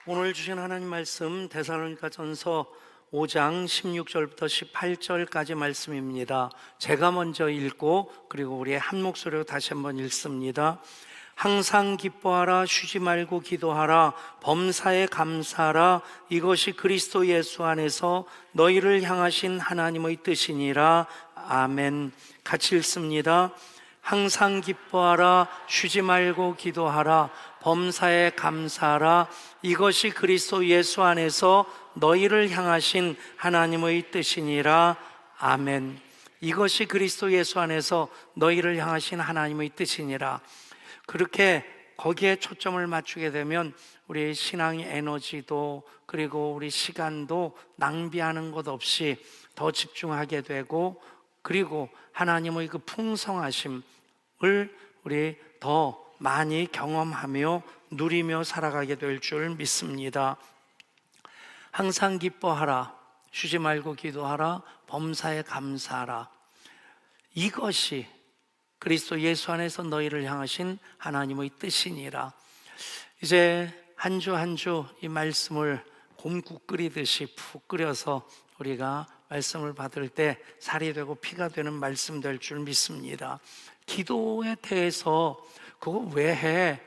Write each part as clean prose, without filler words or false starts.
오늘 주신 하나님 말씀 데살로니가전서 5장 16절부터 18절까지 말씀입니다. 제가 먼저 읽고 그리고 우리 한 목소리로 다시 한번 읽습니다. 항상 기뻐하라, 쉬지 말고 기도하라, 범사에 감사하라. 이것이 그리스도 예수 안에서 너희를 향하신 하나님의 뜻이니라. 아멘. 같이 읽습니다. 항상 기뻐하라, 쉬지 말고 기도하라, 범사에 감사하라. 이것이 그리스도 예수 안에서 너희를 향하신 하나님의 뜻이니라. 아멘. 이것이 그리스도 예수 안에서 너희를 향하신 하나님의 뜻이니라. 그렇게 거기에 초점을 맞추게 되면 우리 신앙의 에너지도 그리고 우리 시간도 낭비하는 것 없이 더 집중하게 되고, 그리고 하나님의 그 풍성하심을 우리 더 많이 경험하며 누리며 살아가게 될 줄 믿습니다. 항상 기뻐하라, 쉬지 말고 기도하라, 범사에 감사하라. 이것이 그리스도 예수 안에서 너희를 향하신 하나님의 뜻이니라. 이제 한 주 한 주 이 말씀을 곰국 끓이듯이 푹 끓여서 우리가 말씀을 받을 때 살이 되고 피가 되는 말씀 될 줄 믿습니다. 기도에 대해서 그거 왜 해?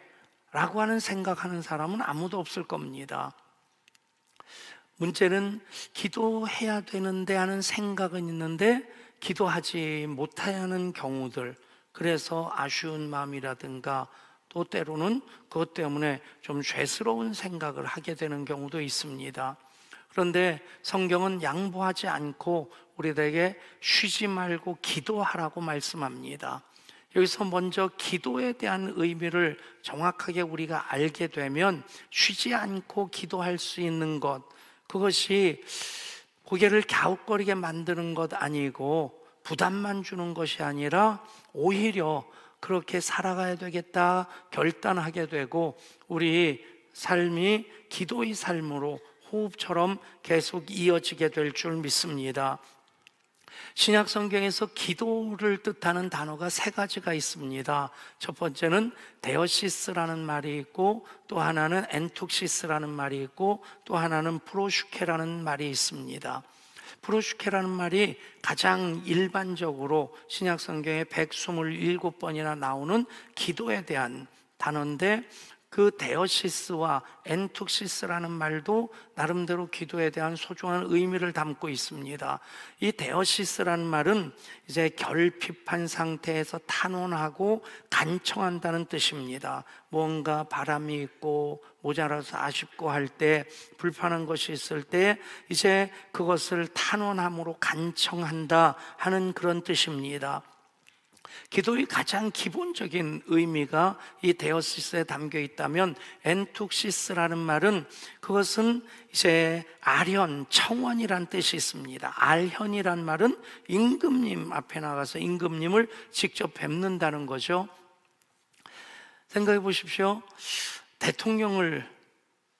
라고 하는 생각하는 사람은 아무도 없을 겁니다. 문제는 기도해야 되는데 하는 생각은 있는데 기도하지 못하는 경우들, 그래서 아쉬운 마음이라든가 또 때로는 그것 때문에 좀 죄스러운 생각을 하게 되는 경우도 있습니다. 그런데 성경은 양보하지 않고 우리들에게 쉬지 말고 기도하라고 말씀합니다. 여기서 먼저 기도에 대한 의미를 정확하게 우리가 알게 되면 쉬지 않고 기도할 수 있는 것, 그것이 고개를 갸웃거리게 만드는 것 아니고 부담만 주는 것이 아니라 오히려 그렇게 살아가야 되겠다 결단하게 되고 우리 삶이 기도의 삶으로 호흡처럼 계속 이어지게 될 줄 믿습니다. 신약 성경에서 기도를 뜻하는 단어가 세 가지가 있습니다. 첫 번째는 데어시스라는 말이 있고, 또 하나는 엔툭시스라는 말이 있고, 또 하나는 프로슈케라는 말이 있습니다. 프로슈케라는 말이 가장 일반적으로 신약 성경에 127번이나 나오는 기도에 대한 단어인데, 그 데어시스와 엔툭시스라는 말도 나름대로 기도에 대한 소중한 의미를 담고 있습니다. 이 데어시스라는 말은 이제 결핍한 상태에서 탄원하고 간청한다는 뜻입니다. 뭔가 바람이 있고 모자라서 아쉽고 할 때, 불편한 것이 있을 때 이제 그것을 탄원함으로 간청한다 하는 그런 뜻입니다. 기도의 가장 기본적인 의미가 이 데어시스에 담겨 있다면, 엔툭시스라는 말은 그것은 이제 아련, 청원이란 뜻이 있습니다. 알현이란 말은 임금님 앞에 나가서 임금님을 직접 뵙는다는 거죠. 생각해 보십시오. 대통령을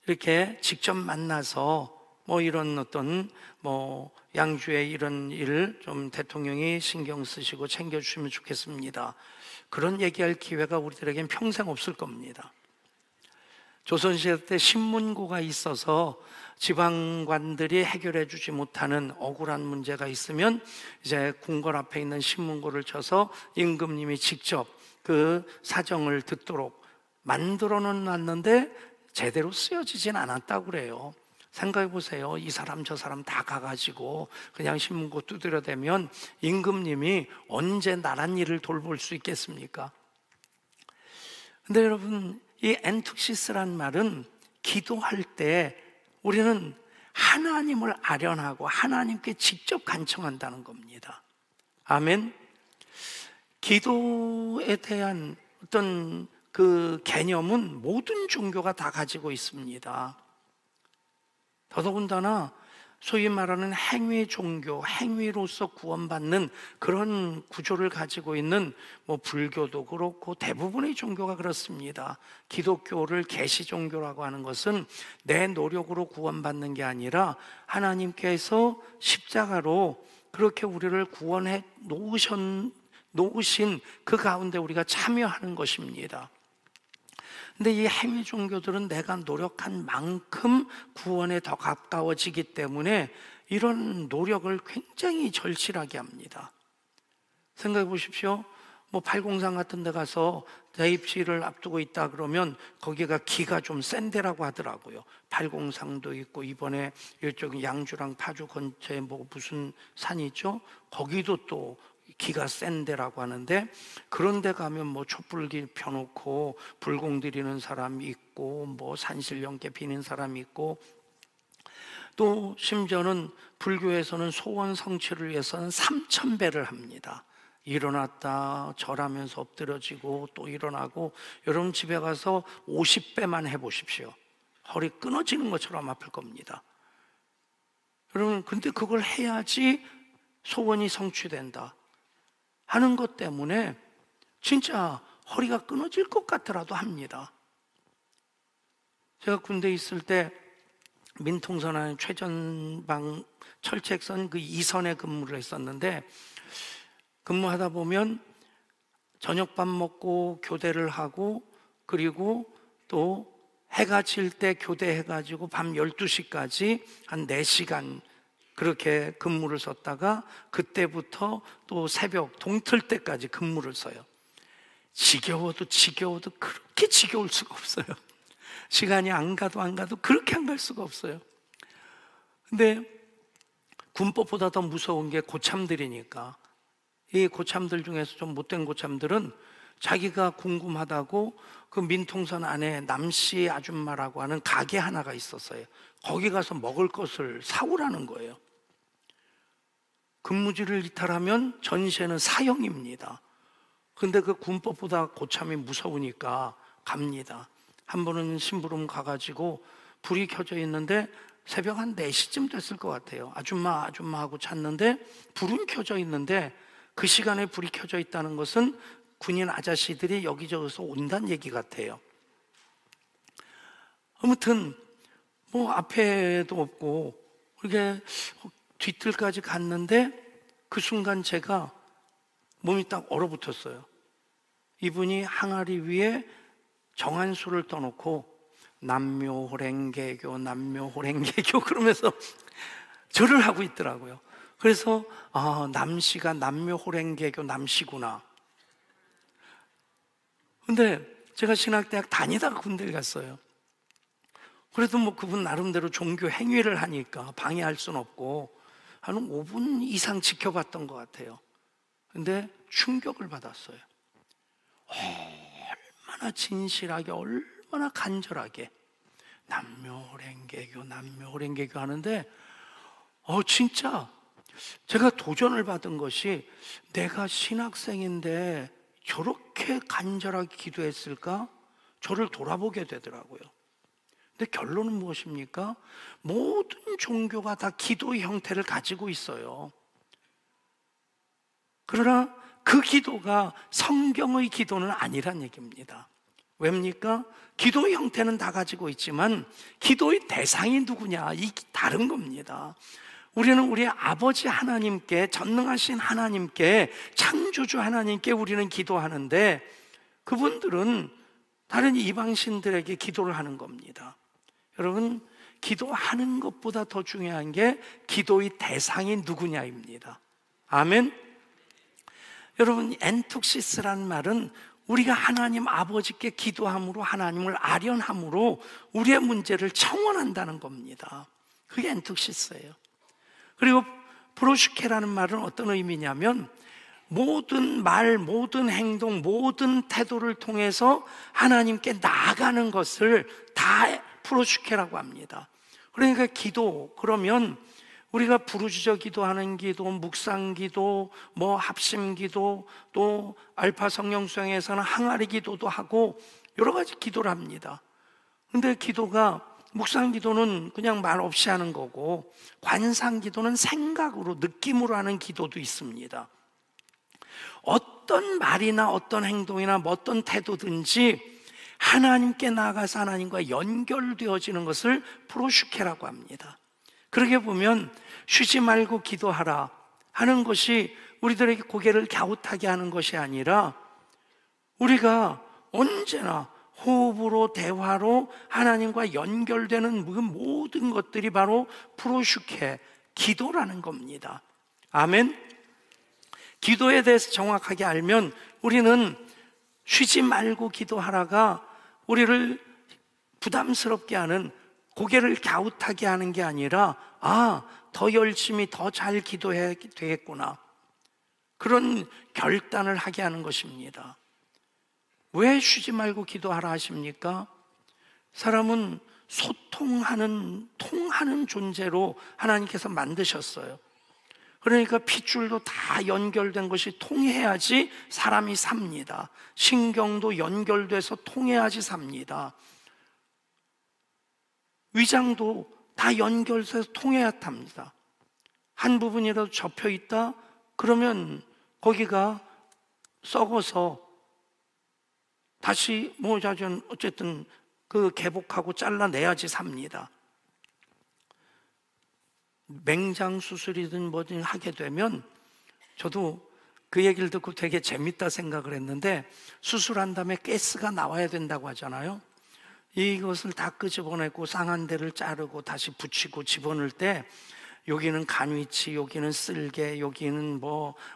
이렇게 직접 만나서 이런 어떤 양주의 이런 일을 좀 대통령이 신경 쓰시고 챙겨주시면 좋겠습니다. 그런 얘기할 기회가 우리들에겐 평생 없을 겁니다. 조선시대 때 신문고가 있어서 지방관들이 해결해 주지 못하는 억울한 문제가 있으면 이제 궁궐 앞에 있는 신문고를 쳐서 임금님이 직접 그 사정을 듣도록 만들어 놨는데 제대로 쓰여지진 않았다고 그래요. 생각해 보세요. 이 사람 저 사람 다 가가지고 그냥 신문고 두드려대면 임금님이 언제 나란 일을 돌볼 수 있겠습니까? 근데 여러분, 이 엔툭시스란 말은 기도할 때 우리는 하나님을 아련하고 하나님께 직접 간청한다는 겁니다. 아멘. 기도에 대한 어떤 그 개념은 모든 종교가 다 가지고 있습니다. 더더군다나 소위 말하는 행위 종교, 행위로서 구원받는 그런 구조를 가지고 있는 불교도 그렇고 대부분의 종교가 그렇습니다. 기독교를 계시 종교라고 하는 것은 내 노력으로 구원받는 게 아니라 하나님께서 십자가로 그렇게 우리를 구원해 놓으신 그 가운데 우리가 참여하는 것입니다. 근데 이 해외 종교들은 내가 노력한 만큼 구원에 더 가까워지기 때문에 이런 노력을 굉장히 절실하게 합니다. 생각해 보십시오. 뭐 팔공산 같은 데 가서 대입시를 앞두고 있다 그러면 거기가 기가 좀 센 데라고 하더라고요. 팔공산도 있고 이번에 이쪽 양주랑 파주 근처에 뭐 무슨 산이 있죠? 거기도 또 기가 센 데라고 하는데, 그런 데 가면 뭐 촛불길 펴놓고 불공 드리는 사람이 있고 뭐 산신령께 비는 사람이 있고, 또 심지어는 불교에서는 소원 성취를 위해서는 3,000배를 합니다. 일어났다 절하면서 엎드려지고 또 일어나고. 여러분 집에 가서 50배만 해보십시오. 허리 끊어지는 것처럼 아플 겁니다. 여러분, 근데 그걸 해야지 소원이 성취된다 하는 것 때문에 진짜 허리가 끊어질 것 같더라도 합니다. 제가 군대에 있을 때 민통선하는 최전방 철책선 그 2선에 근무를 했었는데, 근무하다 보면 저녁밥 먹고 교대를 하고, 그리고 또 해가 질 때 교대해가지고 밤 12시까지 한 4시간 그렇게 근무를 썼다가 그때부터 또 새벽 동틀 때까지 근무를 써요. 지겨워도 그렇게 지겨울 수가 없어요. 시간이 안 가도 그렇게 안 갈 수가 없어요. 근데 군법보다 더 무서운 게 고참들이니까, 이 고참들 중에서 좀 못된 고참들은 자기가 궁금하다고 그 민통선 안에 남씨 아줌마라고 하는 가게 하나가 있었어요. 거기 가서 먹을 것을 사오라는 거예요. 근무지를 이탈하면 전시에는 사형입니다. 근데 그 군법보다 고참이 무서우니까 갑니다. 한 번은 심부름 가가지고 불이 켜져 있는데 새벽 한 4시쯤 됐을 것 같아요. 아줌마 하고 찾는데 불은 켜져 있는데, 그 시간에 불이 켜져 있다는 것은 군인 아저씨들이 여기저기서 온다는 얘기 같아요. 아무튼 뭐 앞에도 없고 이렇게 뒤뜰까지 갔는데 그 순간 제가 몸이 딱 얼어붙었어요. 이분이 항아리 위에 정한수를 떠놓고 남묘호랭개교 그러면서 절을 하고 있더라고요. 그래서 남씨가 남묘호랭개교 남씨구나. 근데 제가 신학대학 다니다가 군대를 갔어요. 그래도 뭐 그분 나름대로 종교 행위를 하니까 방해할 수는 없고 한 5분 이상 지켜봤던 것 같아요. 근데 충격을 받았어요. 얼마나 진실하게, 얼마나 간절하게 남묘호랭개교 하는데, 진짜 제가 도전을 받은 것이, 내가 신학생인데 저렇게 간절하게 기도했을까? 저를 돌아보게 되더라고요. 근데 결론은 무엇입니까? 모든 종교가 다 기도의 형태를 가지고 있어요. 그러나 그 기도가 성경의 기도는 아니란 얘기입니다. 왜입니까? 기도의 형태는 다 가지고 있지만 기도의 대상이 누구냐, 이 다른 겁니다. 우리는 우리 아버지 하나님께, 전능하신 하나님께, 창조주 하나님께 우리는 기도하는데, 그분들은 다른 이방신들에게 기도를 하는 겁니다. 여러분, 기도하는 것보다 더 중요한 게 기도의 대상이 누구냐입니다. 아멘. 여러분, 엔톡시스라는 말은 우리가 하나님 아버지께 기도함으로 하나님을 아련함으로 우리의 문제를 청원한다는 겁니다. 그게 엔톡시스예요. 그리고 프로슈케라는 말은 어떤 의미냐면, 모든 말, 모든 행동, 모든 태도를 통해서 하나님께 나아가는 것을 다 프로슈케라고 합니다. 그러니까 기도, 그러면 우리가 부르짖어 기도하는 기도, 묵상 기도, 뭐 합심 기도, 또 알파 성령수양에서는 항아리 기도도 하고 여러 가지 기도를 합니다. 근데 기도가, 묵상 기도는 그냥 말 없이 하는 거고, 관상 기도는 생각으로, 느낌으로 하는 기도도 있습니다. 어떤 말이나 어떤 행동이나 뭐 어떤 태도든지 하나님께 나아가서 하나님과 연결되어지는 것을 프로슈케라고 합니다. 그러게 보면 쉬지 말고 기도하라 하는 것이 우리들에게 고개를 갸웃하게 하는 것이 아니라, 우리가 언제나 호흡으로, 대화로 하나님과 연결되는 그 모든 것들이 바로 프로슈케, 기도라는 겁니다. 아멘. 기도에 대해서 정확하게 알면 우리는 쉬지 말고 기도하라가 우리를 부담스럽게 하는, 고개를 갸웃하게 하는 게 아니라 더 열심히 더 잘 기도해야 되겠구나, 그런 결단을 하게 하는 것입니다. 왜 쉬지 말고 기도하라 하십니까? 사람은 통하는 존재로 하나님께서 만드셨어요. 그러니까 핏줄도 다 연결된 것이 통해야지 사람이 삽니다. 신경도 연결돼서 통해야지 삽니다. 위장도 다 연결돼서 통해야 탑니다. 한 부분이라도 접혀 있다? 그러면 거기가 썩어서 다시 어쨌든 그 개복하고 잘라내야지 삽니다. 맹장 수술이든 뭐든 하게 되면, 저도 그 얘기를 듣고 되게 재밌다 생각을 했는데, 수술한 다음에 가스가 나와야 된다고 하잖아요. 이것을 다 끄집어내고 상한 데를 자르고 다시 붙이고 집어넣을 때 여기는 간위치, 여기는 쓸개, 여기는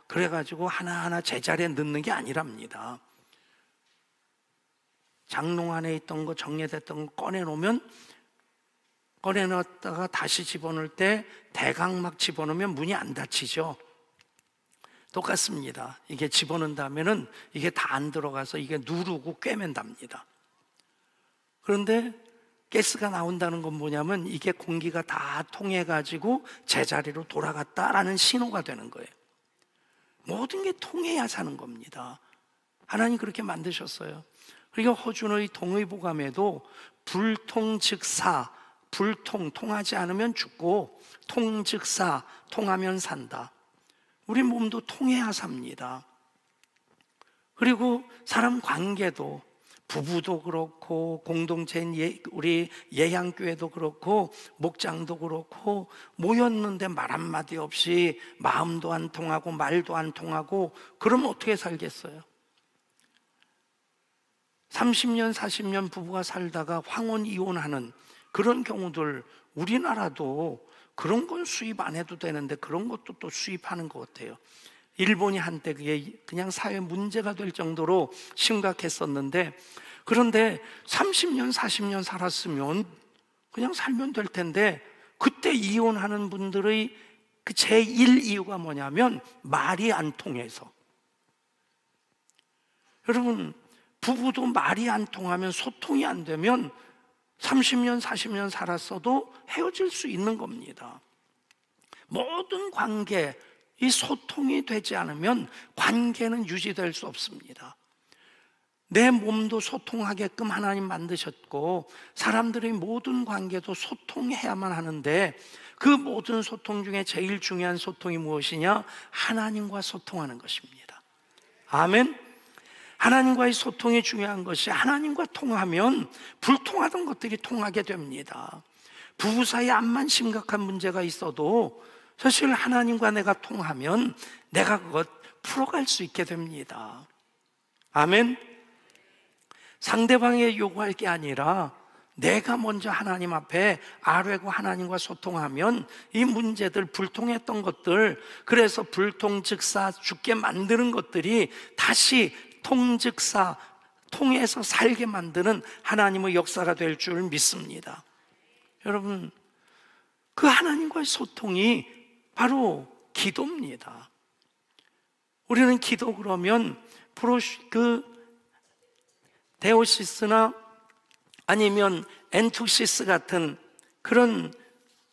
그래가지고 하나하나 제자리에 넣는 게 아니랍니다. 장롱 안에 있던 거, 정리됐던 거 꺼내놨다가 다시 집어넣을 때 대강 막 집어넣으면 문이 안 닫히죠. 똑같습니다. 이게 집어넣는다면은 이게 다 안 들어가서 이게 누르고 꿰맨답니다. 그런데 가스가 나온다는 건 뭐냐면 이게 공기가 다 통해가지고 제자리로 돌아갔다라는 신호가 되는 거예요. 모든 게 통해야 사는 겁니다. 하나님 그렇게 만드셨어요. 그러니까 허준의 동의보감에도 불통즉사, 통하지 않으면 죽고, 통즉사, 통하면 산다. 우리 몸도 통해야 삽니다. 그리고 사람 관계도, 부부도 그렇고 공동체인 우리 예향교회도 그렇고 목장도 그렇고, 모였는데 말 한마디 없이 마음도 안 통하고 말도 안 통하고, 그러면 어떻게 살겠어요? 30년 40년 부부가 살다가 황혼 이혼하는 그런 경우들, 우리나라도 그런 건 수입 안 해도 되는데 그런 것도 또 수입하는 것 같아요. 일본이 한때 그게 그냥 사회 문제가 될 정도로 심각했었는데, 그런데 30년 40년 살았으면 그냥 살면 될 텐데, 그때 이혼하는 분들의 그 제1 이유가 뭐냐면 말이 안 통해서. 여러분, 부부도 말이 안 통하면, 소통이 안 되면 30년 40년 살았어도 헤어질 수 있는 겁니다. 모든 관계, 이 소통이 되지 않으면 관계는 유지될 수 없습니다. 내 몸도 소통하게끔 하나님 만드셨고, 사람들의 모든 관계도 소통해야만 하는데, 그 모든 소통 중에 제일 중요한 소통이 무엇이냐? 하나님과 소통하는 것입니다. 아멘. 하나님과의 소통이 중요한 것이, 하나님과 통하면 불통하던 것들이 통하게 됩니다. 부부 사이에 암만 심각한 문제가 있어도 사실 하나님과 내가 통하면 내가 그것 풀어갈 수 있게 됩니다. 아멘. 상대방에게 요구할 게 아니라 내가 먼저 하나님 앞에 아뢰고 하나님과 소통하면 이 문제들, 불통했던 것들, 그래서 불통즉사, 죽게 만드는 것들이 다시 통즉사, 통해서 살게 만드는 하나님의 역사가 될 줄 믿습니다. 여러분, 그 하나님과의 소통이 바로 기도입니다. 우리는 기도 그러면 데오시스나 아니면 엔투시스 같은 그런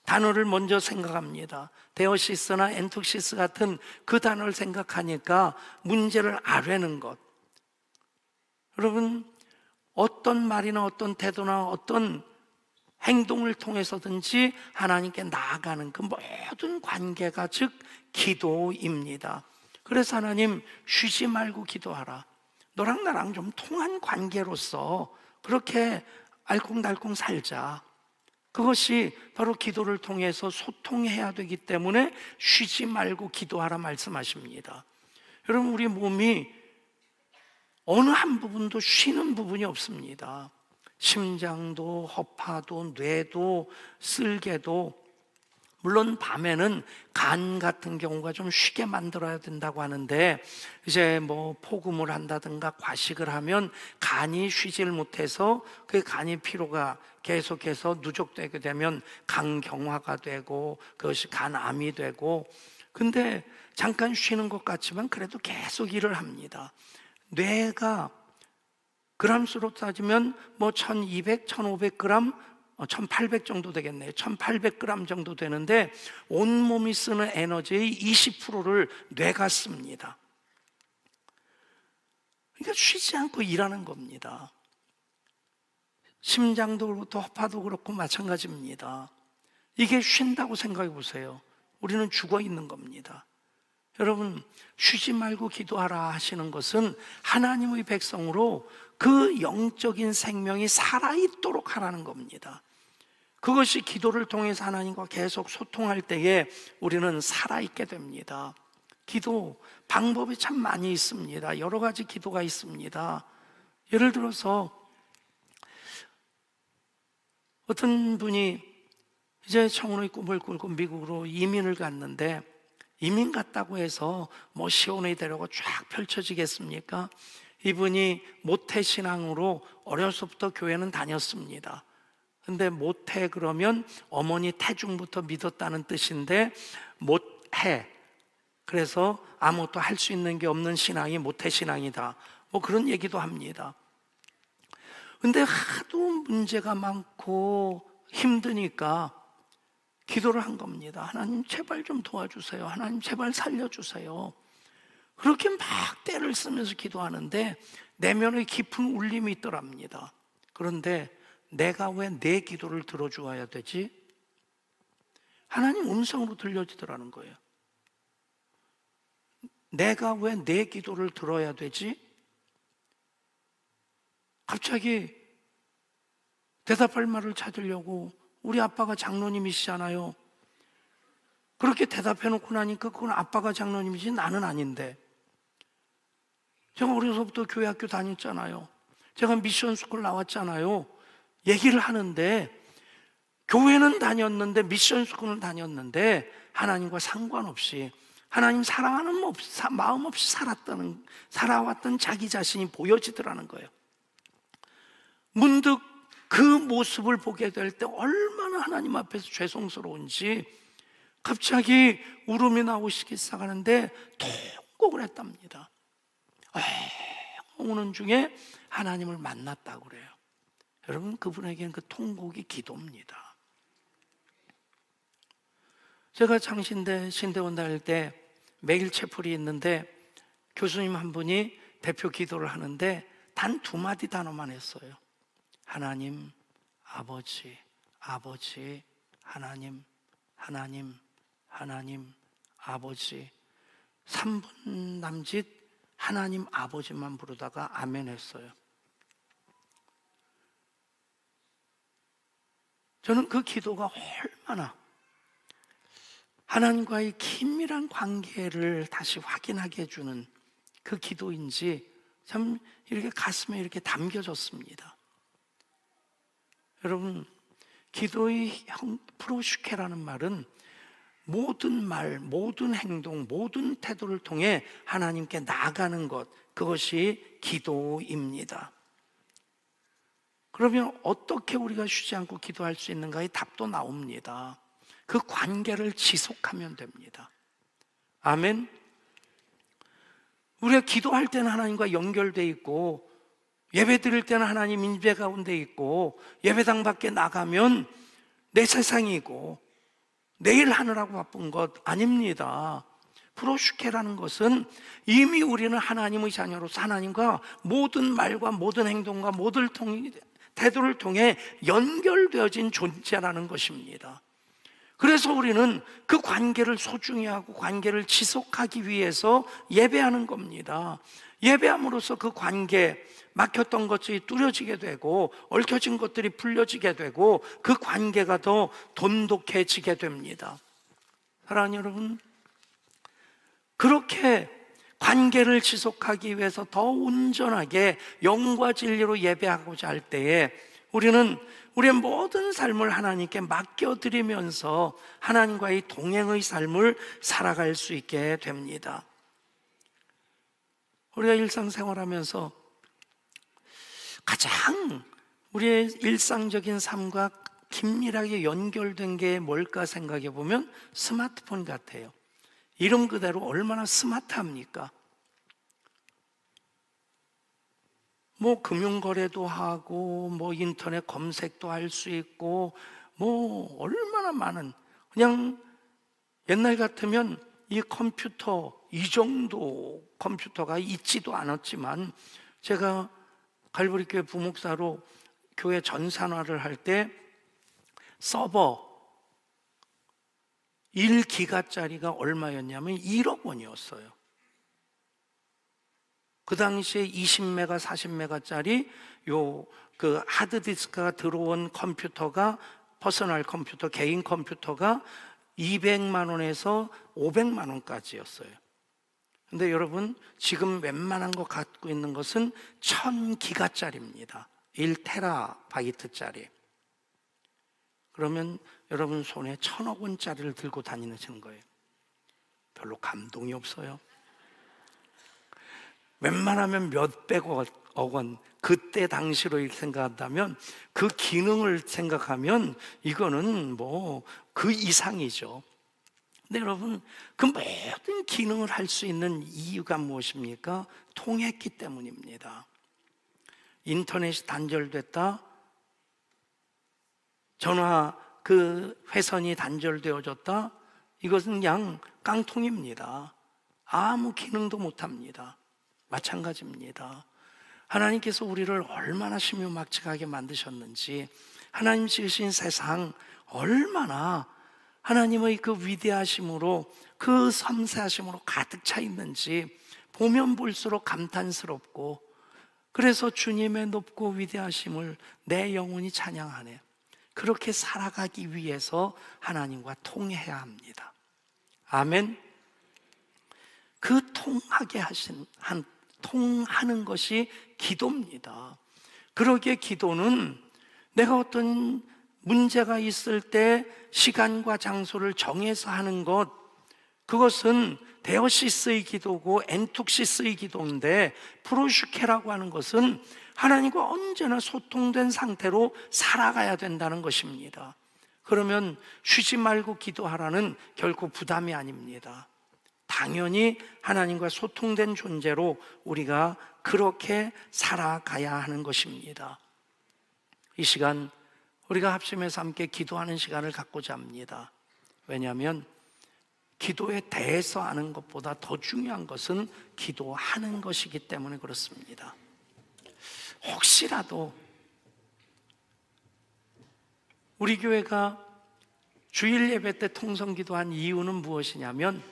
단어를 먼저 생각합니다. 데오시스나 엔투시스 같은 그 단어를 생각하니까 문제를 아뢰는 것. 여러분, 어떤 말이나 어떤 태도나 어떤 행동을 통해서든지 하나님께 나아가는 그 모든 관계가 즉 기도입니다. 그래서 하나님, 쉬지 말고 기도하라. 너랑 나랑 좀 통한 관계로서 그렇게 알콩달콩 살자. 그것이 바로 기도를 통해서 소통해야 되기 때문에 쉬지 말고 기도하라 말씀하십니다. 여러분, 우리 몸이 어느 한 부분도 쉬는 부분이 없습니다. 심장도 허파도 뇌도 쓸개도, 물론 밤에는 간 같은 경우가 좀 쉬게 만들어야 된다고 하는데, 이제 뭐 폭음을 한다든가 과식을 하면 간이 쉬질 못해서 그 간이 피로가 계속해서 누적되게 되면 간경화가 되고 그것이 간암이 되고, 근데 잠깐 쉬는 것 같지만 그래도 계속 일을 합니다. 뇌가 그람수로 따지면 뭐 1200, 1500g, 1800 정도 되겠네요. 1800g 정도 되는데 온몸이 쓰는 에너지의 20%를 뇌가 씁니다. 그러니까 쉬지 않고 일하는 겁니다. 심장도 그렇고 허파도 그렇고 마찬가지입니다. 이게 쉰다고 생각해 보세요. 우리는 죽어 있는 겁니다. 여러분, 쉬지 말고 기도하라 하시는 것은 하나님의 백성으로 그 영적인 생명이 살아있도록 하라는 겁니다. 그것이 기도를 통해서 하나님과 계속 소통할 때에 우리는 살아있게 됩니다. 기도 방법이 참 많이 있습니다. 여러 가지 기도가 있습니다. 예를 들어서 어떤 분이 이제 청혼의 꿈을 꾸고 미국으로 이민을 갔는데, 이민 갔다고 해서 뭐 시온의 대로가 쫙 펼쳐지겠습니까? 이분이 모태신앙으로 어려서부터 교회는 다녔습니다. 근데 모태 그러면 어머니 태중부터 믿었다는 뜻인데, 못해, 그래서 아무것도 할 수 있는 게 없는 신앙이 모태신앙이다, 뭐 그런 얘기도 합니다. 근데 하도 문제가 많고 힘드니까 기도를 한 겁니다. 하나님 제발 좀 도와주세요. 하나님 제발 살려주세요. 그렇게 막 때를 쓰면서 기도하는데 내면의 깊은 울림이 있더랍니다. 그런데 내가 왜 내 기도를 들어주어야 되지? 하나님 음성으로 들려지더라는 거예요. 내가 왜 내 기도를 들어야 되지? 갑자기 대답할 말을 찾으려고, 우리 아빠가 장로님이시잖아요. 그렇게 대답해 놓고 나니까 그건 아빠가 장로님이지 나는 아닌데, 제가 어려서부터 교회 학교 다녔잖아요. 제가 미션 스쿨 나왔잖아요. 얘기를 하는데, 교회는 다녔는데 미션 스쿨은 다녔는데 하나님과 상관없이 하나님 사랑하는 마음 없이 살아왔던 자기 자신이 보여지더라는 거예요. 문득 그 모습을 보게 될 때 얼마나 하나님 앞에서 죄송스러운지 갑자기 울음이 나오시기 시작하는데 통곡을 했답니다. 우는 중에 하나님을 만났다고 그래요. 여러분, 그분에게는 그 통곡이 기도입니다. 제가 창신대 신대원 다닐 때 매일 채플이 있는데 교수님 한 분이 대표 기도를 하는데 단 2마디 단어만 했어요. 하나님, 아버지, 아버지, 하나님, 하나님, 하나님, 아버지. 3분 남짓 하나님 아버지만 부르다가 아멘 했어요. 저는 그 기도가 얼마나 하나님과의 긴밀한 관계를 다시 확인하게 해주는 그 기도인지 참 이렇게 가슴에 이렇게 담겨졌습니다. 여러분, 기도의 프로슈케라는 말은 모든 말, 모든 행동, 모든 태도를 통해 하나님께 나아가는 것, 그것이 기도입니다. 그러면 어떻게 우리가 쉬지 않고 기도할 수 있는가의 답도 나옵니다. 그 관계를 지속하면 됩니다. 아멘. 우리가 기도할 때는 하나님과 연결되어 있고, 예배 드릴 때는 하나님 임재 가운데 있고, 예배당 밖에 나가면 내 세상이고 내일 하느라고 바쁜 것 아닙니다. 프로슈케라는 것은 이미 우리는 하나님의 자녀로서 하나님과 모든 말과 모든 행동과 모든 태도를 통해 연결되어진 존재라는 것입니다. 그래서 우리는 그 관계를 소중히 하고 관계를 지속하기 위해서 예배하는 겁니다. 예배함으로써 그 관계, 막혔던 것들이 뚫어지게 되고 얽혀진 것들이 풀려지게 되고 그 관계가 더 돈독해지게 됩니다. 사랑하는 여러분, 그렇게 관계를 지속하기 위해서 더 온전하게 영과 진리로 예배하고자 할 때에 우리는 우리의 모든 삶을 하나님께 맡겨드리면서 하나님과의 동행의 삶을 살아갈 수 있게 됩니다. 우리가 일상생활하면서 가장 우리의 일상적인 삶과 긴밀하게 연결된 게 뭘까 생각해 보면 스마트폰 같아요. 이름 그대로 얼마나 스마트합니까? 뭐 금융거래도 하고 뭐 인터넷 검색도 할 수 있고 뭐 얼마나 많은, 그냥 옛날 같으면 이 컴퓨터, 이 정도 컴퓨터가 있지도 않았지만, 제가 갈보리교회 부목사로 교회 전산화를 할 때 서버 1기가짜리가 얼마였냐면 1억 원이었어요. 그 당시에 20메가, 40메가짜리 그 하드디스크가 들어온 컴퓨터가, 퍼스널 컴퓨터, 개인 컴퓨터가 200만 원에서 500만 원까지였어요. 근데 여러분, 지금 웬만한 거 갖고 있는 것은 1000기가짜리입니다. 1테라바이트짜리. 그러면 여러분 손에 1000억 원짜리를 들고 다니는 거예요. 별로 감동이 없어요. 웬만하면 몇백억 원, 그때 당시로 생각한다면, 그 기능을 생각하면 이거는 뭐 그 이상이죠. 근데 여러분, 그 모든 기능을 할 수 있는 이유가 무엇입니까? 통했기 때문입니다. 인터넷이 단절됐다, 전화 그 회선이 단절되어졌다, 이것은 그냥 깡통입니다. 아무 기능도 못합니다. 마찬가지입니다. 하나님께서 우리를 얼마나 신묘막측하게 만드셨는지, 하나님 지으신 세상 얼마나 하나님의 그 위대하심으로, 그 섬세하심으로 가득 차 있는지 보면 볼수록 감탄스럽고, 그래서 주님의 높고 위대하심을 내 영혼이 찬양하네. 그렇게 살아가기 위해서 하나님과 통해야 합니다. 아멘. 그 통하는 것이 기도입니다. 그러기에 기도는 내가 어떤 문제가 있을 때 시간과 장소를 정해서 하는 것, 그것은 데오시스의 기도고 엔툭시스의 기도인데, 프로슈케라고 하는 것은 하나님과 언제나 소통된 상태로 살아가야 된다는 것입니다. 그러면 쉬지 말고 기도하라는 결코 부담이 아닙니다. 당연히 하나님과 소통된 존재로 우리가 그렇게 살아가야 하는 것입니다. 이 시간 우리가 합심해서 함께 기도하는 시간을 갖고자 합니다. 왜냐하면 기도에 대해서 아는 것보다 더 중요한 것은 기도하는 것이기 때문에 그렇습니다. 혹시라도 우리 교회가 주일 예배 때 통성 기도한 이유는 무엇이냐면,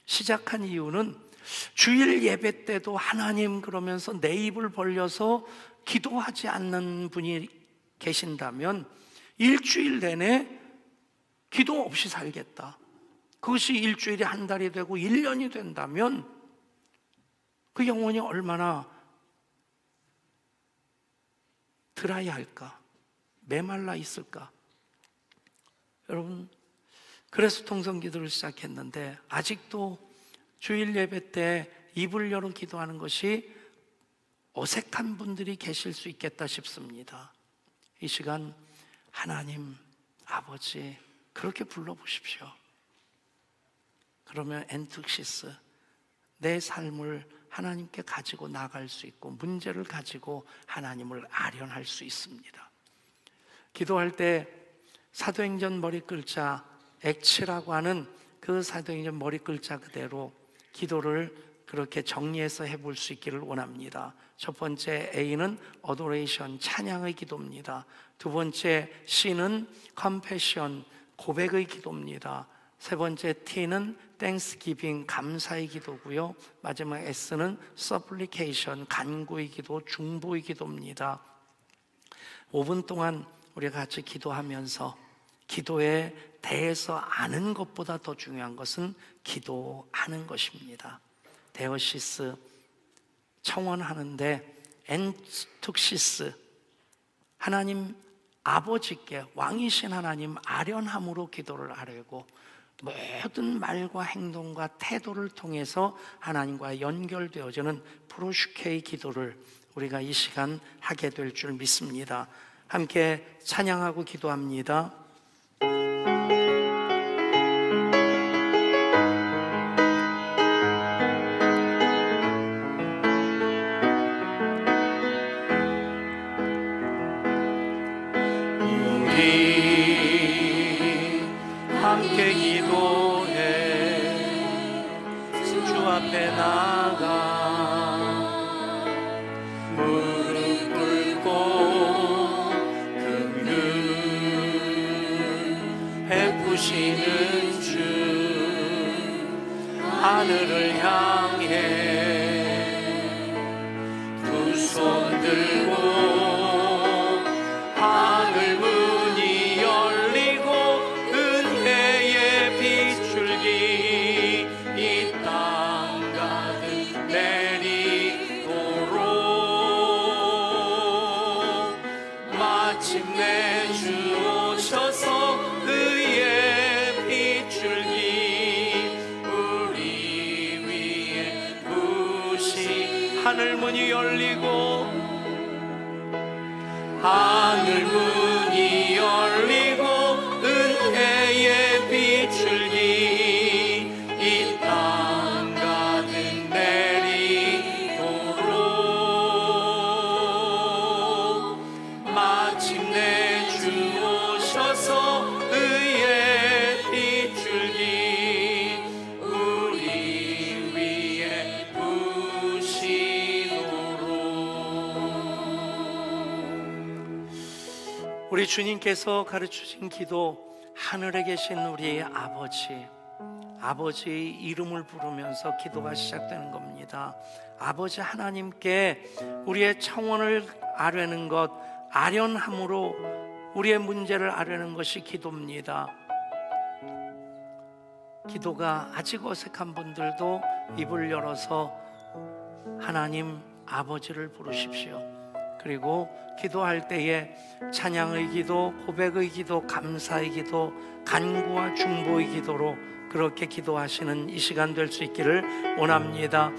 시작한 이유는 주일 예배 때도 하나님 그러면서 내 입을 벌려서 기도하지 않는 분이 계신다면 일주일 내내 기도 없이 살겠다. 그것이 일주일이 한 달이 되고 1년이 된다면 그 영혼이 얼마나 드라이할까? 메말라 있을까? 여러분, 그래서 통성기도를 시작했는데 아직도 주일 예배 때 입을 열어 기도하는 것이 어색한 분들이 계실 수 있겠다 싶습니다. 이 시간 하나님 아버지 그렇게 불러보십시오. 그러면 엔툭시스, 내 삶을 하나님께 가지고 나갈 수 있고 문제를 가지고 하나님을 아련할 수 있습니다. 기도할 때 사도행전 머리 글자 액치라고 하는 그 사도행전 머리 글자 그대로 기도를 그렇게 정리해서 해볼 수 있기를 원합니다. 첫 번째 A는 어도레이션, 찬양의 기도입니다. 두 번째 C는 컴패션, 고백의 기도입니다. 세 번째 T는 땡스기빙, 감사의 기도고요. 마지막 S는 서플리케이션, 간구의 기도, 중보의 기도입니다. 5분 동안 우리가 같이 기도하면서 기도에 대해서 아는 것보다 더 중요한 것은 기도하는 것입니다. 데오시스, 청원하는데 엔툭시스, 하나님 아버지께, 왕이신 하나님 아련함으로 기도를 하려고 모든 말과 행동과 태도를 통해서 하나님과 연결되어지는 프로슈케의 기도를 우리가 이 시간 하게 될 줄 믿습니다. 함께 찬양하고 기도합니다. 함께 기도해 주 앞에 나가 무릎 꿇고 긍휼 베푸시는 주 하늘을 향해 두 손 들고 하늘 문이 열리고 은혜의 빛줄기 이 땅 가득 내리도록 마침내 주 오셔서 의의 빛줄기 우리 위에 부으시 하늘 문이 열리고 하늘 문이 열리고 은혜의 빛줄기 이 땅 가득 내리도록 마침내 주 오셔서 의의 빛줄기 우리 위에 부으시도록. 우리 주님께서 가르치신 기도, 하늘에 계신 우리 아버지의 이름을 부르면서 기도가 시작되는 겁니다. 아버지 하나님께 우리의 청원을 아뢰는 것, 아련함으로 우리의 문제를 아뢰는 것이 기도입니다. 기도가 아직 어색한 분들도 입을 열어서 하나님 아버지를 부르십시오. 그리고 기도할 때에 찬양의 기도, 고백의 기도, 감사의 기도, 간구와 중보의 기도로 그렇게 기도하시는 이 시간 될 수 있기를 원합니다.